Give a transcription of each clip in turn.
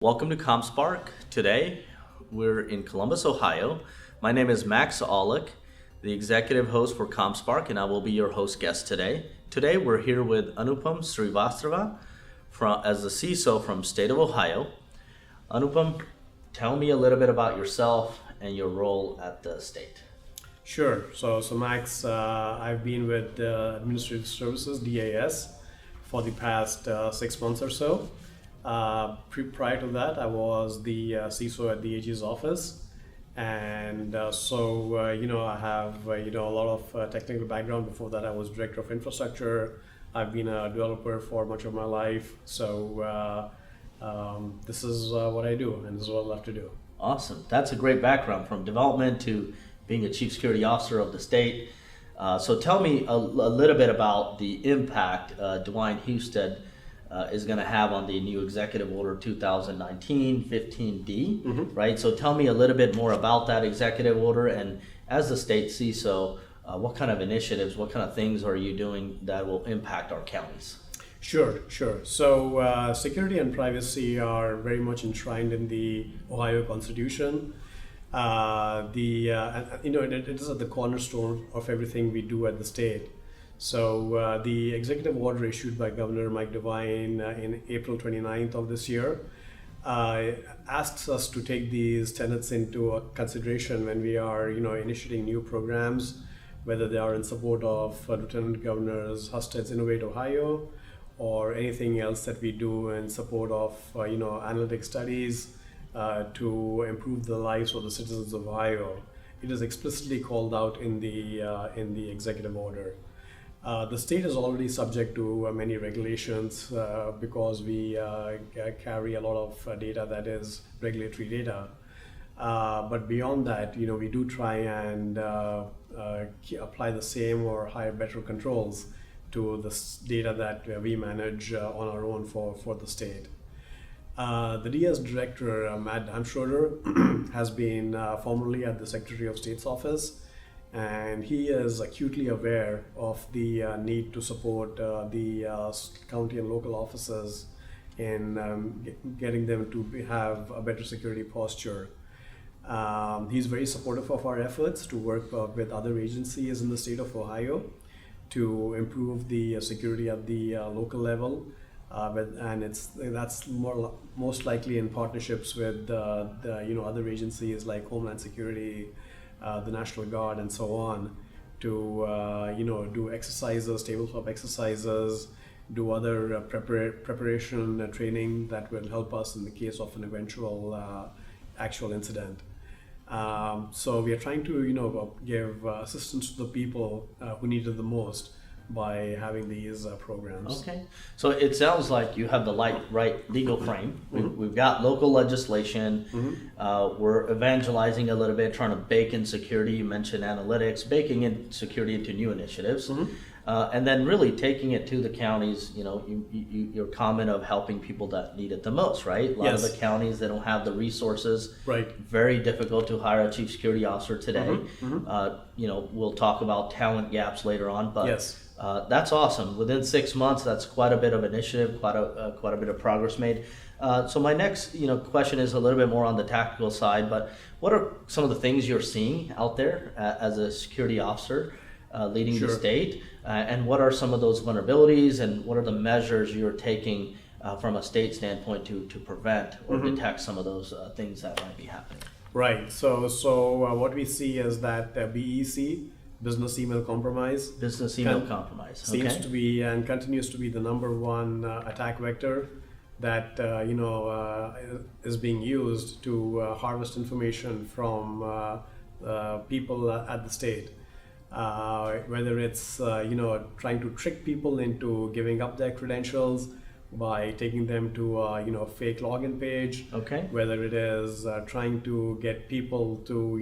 Welcome to CompSpark. Today, we're in Columbus, Ohio. My name is Max Aulakh, the executive host for CompSpark, and I will be your host guest today. Today, we're here with Anupam Srivastava as the CISO from state of Ohio. Anupam, tell me a little bit about yourself and your role at the state. Sure. So Max, I've been with Administrative Services (DAS) for the past 6 months or so. Prior to that, I was the CISO at the AG's office, and I have a lot of technical background. Before that, I was director of infrastructure. I've been a developer for much of my life, so this is what I do, and this is what I love to do. Awesome. That's a great background from development to being a chief security officer of the state. So tell me a little bit about the impact DeWine Husted is going to have on the new Executive Order 2019-15D, right? So tell me a little bit more about that executive order, and as the state CISO, what kind of initiatives, what kind of things are you doing that will impact our counties? Sure. So security and privacy are very much enshrined in the Ohio Constitution. It is at the cornerstone of everything we do at the state. So the executive order issued by Governor Mike DeWine in April 29th of this year asks us to take these tenets into consideration when we are, initiating new programs, whether they are in support of Lieutenant Governor's Husted's Innovate Ohio, or anything else that we do in support of, analytic studies to improve the lives of the citizens of Ohio. It is explicitly called out in the executive order. The state is already subject to many regulations because we carry a lot of data that is regulatory data. But beyond that, we do try and apply the same or higher, better controls to the data that we manage on our own for the state. The DS Director, Matt Damschroeder, has been formerly at the Secretary of State's office, and he is acutely aware of the need to support the county and local offices in getting them to have a better security posture. He's very supportive of our efforts to work with other agencies in the state of Ohio to improve the security at the local level, that's most likely in partnerships with the other agencies like Homeland Security, the National Guard, and so on, to do exercises, tabletop exercises, do other preparation training that will help us in the case of an eventual actual incident. So we are trying to give assistance to the people who need it the most by having these programs. Okay, so it sounds like you have the right legal frame. We've got local legislation. We're evangelizing a little bit, trying to bake in security. You mentioned analytics, baking in security into new initiatives. And then really taking it to the counties, your comment of helping people that need it the most, right? A lot of the counties, they don't have the resources. Right. Very difficult to hire a chief security officer today. We'll talk about talent gaps later on, but that's awesome. Within 6 months, that's quite a bit of initiative, quite a bit of progress made. So my next, question is a little bit more on the tactical side, but what are some of the things you're seeing out there as a security officer leading the state? And what are some of those vulnerabilities, and what are the measures you're taking from a state standpoint to prevent or detect some of those things that might be happening? Right. So what we see is that BEC, business email compromise, seems to be and continues to be the number one attack vector that is being used to harvest information from people at the state. Whether it's trying to trick people into giving up their credentials by taking them to a fake login page. Whether it is trying to get people to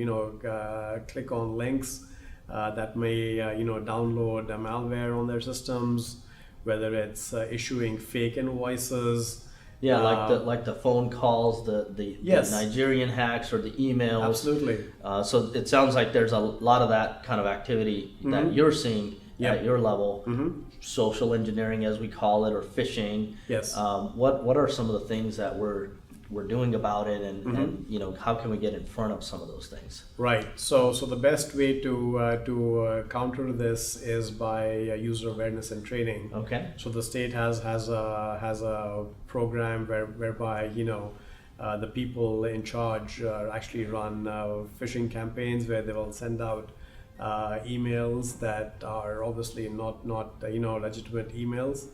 click on links that may download malware on their systems. Whether it's issuing fake invoices. Like the phone calls, the Nigerian hacks, or the emails. Absolutely. So it sounds like there's a lot of that kind of activity that you're seeing at your level. Social engineering, as we call it, or phishing. Yes. What are some of the things that we're we're doing about it, and how can we get in front of some of those things? Right. So the best way to counter this is by user awareness and training. Okay. So the state has a program whereby the people in charge actually run phishing campaigns where they will send out emails that are obviously not legitimate emails,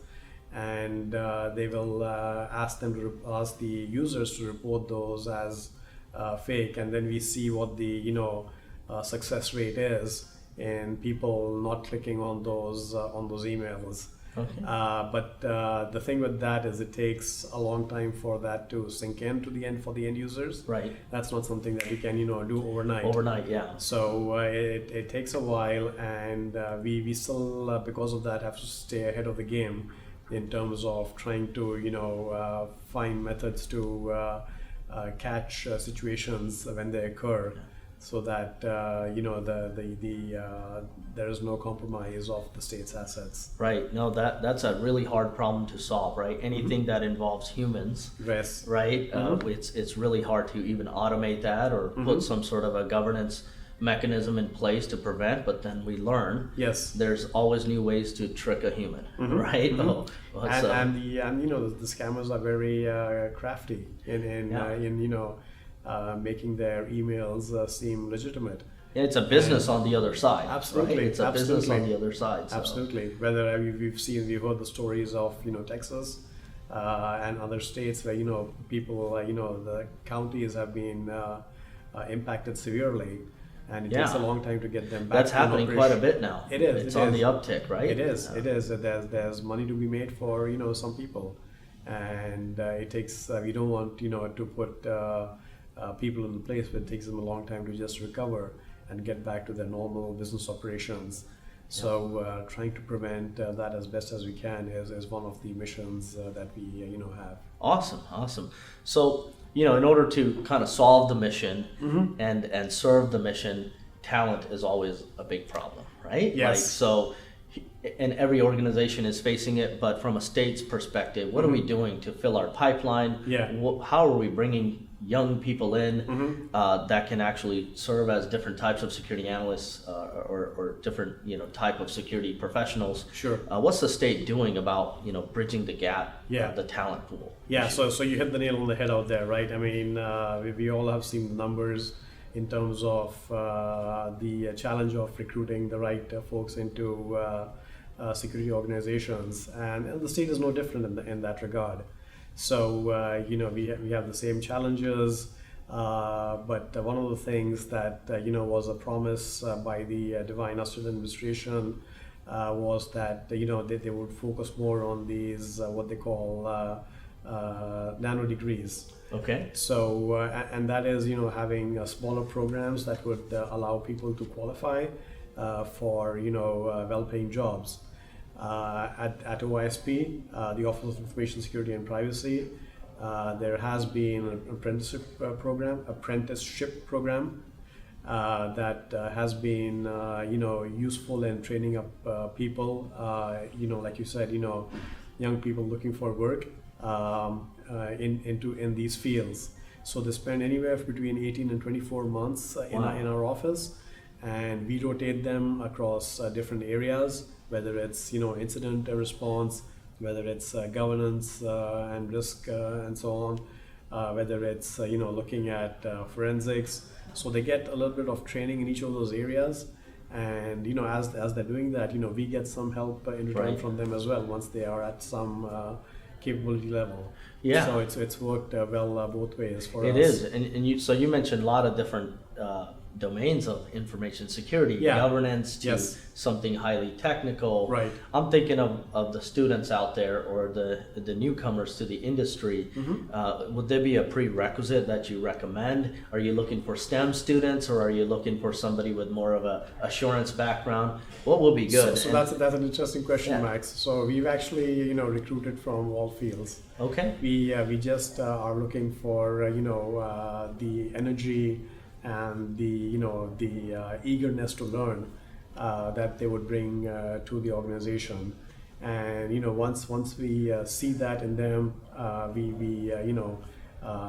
and they will ask the users to report those as fake, and then we see what the success rate is in people not clicking on those emails. Okay. But the thing with that is it takes a long time for that to sink in for the end users. Right. That's not something that you can do overnight. Overnight, yeah. So it takes a while, and we still because of that have to stay ahead of the game in terms of trying to find methods to catch situations when they occur, so that there is no compromise of the state's assets. Right. No, that's a really hard problem to solve, right? Anything that involves humans, Yes. right? It's really hard to even automate that or put some sort of a governance mechanism in place to prevent, but then we learn there's always new ways to trick a human, right? And the scammers are very crafty in making their emails seem legitimate. It's a business on the other side. Absolutely, right? It's a business on the other side. So. Absolutely. Whether we've heard the stories of Texas and other states where people the counties have been impacted severely, and it takes a long time to get them back. That's happening quite a bit now. It is. It's on the uptick, right? It is. It is. There's money to be made for some people, and it takes. We don't want to put people in the place where it takes them a long time to just recover and get back to their normal business operations. So trying to prevent that as best as we can is one of the missions that we have. Awesome. So in order to kind of solve the mission and serve the mission, talent is always a big problem, right? Yes. And every organization is facing it, but from a state's perspective, what are we doing to fill our pipeline? Yeah. How are we bringing young people in that can actually serve as different types of security analysts or different type of security professionals? Sure. What's the state doing about bridging the gap, the talent pool? Yeah. So you hit the nail on the head out there, right? I mean, we all have seen the numbers in terms of the challenge of recruiting the right folks into security organizations, and the state is no different in that regard. So we have the same challenges, but one of the things that was a promise by the DeWine Husted administration was that they would focus more on these what they call nano degrees. Okay. So and that is having smaller programs that would allow people to qualify for well-paying jobs. At OISP, the Office of Information Security and Privacy, there has been an apprenticeship program that has been useful in training up people. Like you said, young people looking for work in these fields. So they spend anywhere between 18 and 24 months in our office, and we rotate them across different areas, whether it's incident response, whether it's governance and risk and so on, whether it's looking at forensics. So they get a little bit of training in each of those areas, and as they're doing that, we get some help in return from them as well once they are at some capability level. Yeah. So it's worked well both ways for us. It is, and you mentioned a lot of different domains of information security, governance to something highly technical. Right. I'm thinking of the students out there or the newcomers to the industry. Would there be a prerequisite that you recommend? Are you looking for STEM students, or are you looking for somebody with more of a assurance background? What will be good? So that's an interesting question, Max. So we've actually recruited from all fields. Okay. We just are looking for the energy and the eagerness to learn that they would bring to the organization, and once we see that in them, we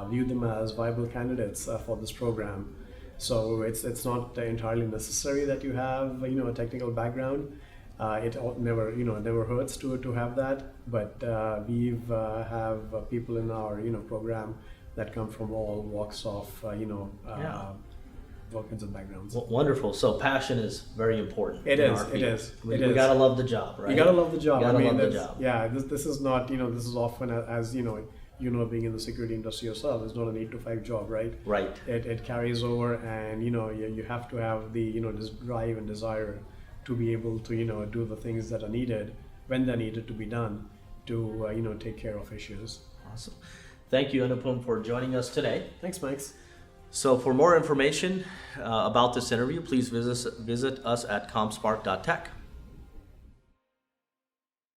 view them as viable candidates for this program. So it's not entirely necessary that you have a technical background. It never hurts to have that. But we have people in our program that come from all walks of all kinds of backgrounds. Wonderful. So passion is very important. It is. We gotta love the job, right? You gotta love the job. You gotta love the job. Yeah, this is not, this is often as being in the security industry yourself, it's not an 8 to 5 job, right? Right. It carries over, and you have to have the this drive and desire to be able to do the things that are needed when they're needed to be done to take care of issues. Awesome. Thank you, Anupam, for joining us today. Thanks, Max. So for more information about this interview, please visit us at comspark.tech.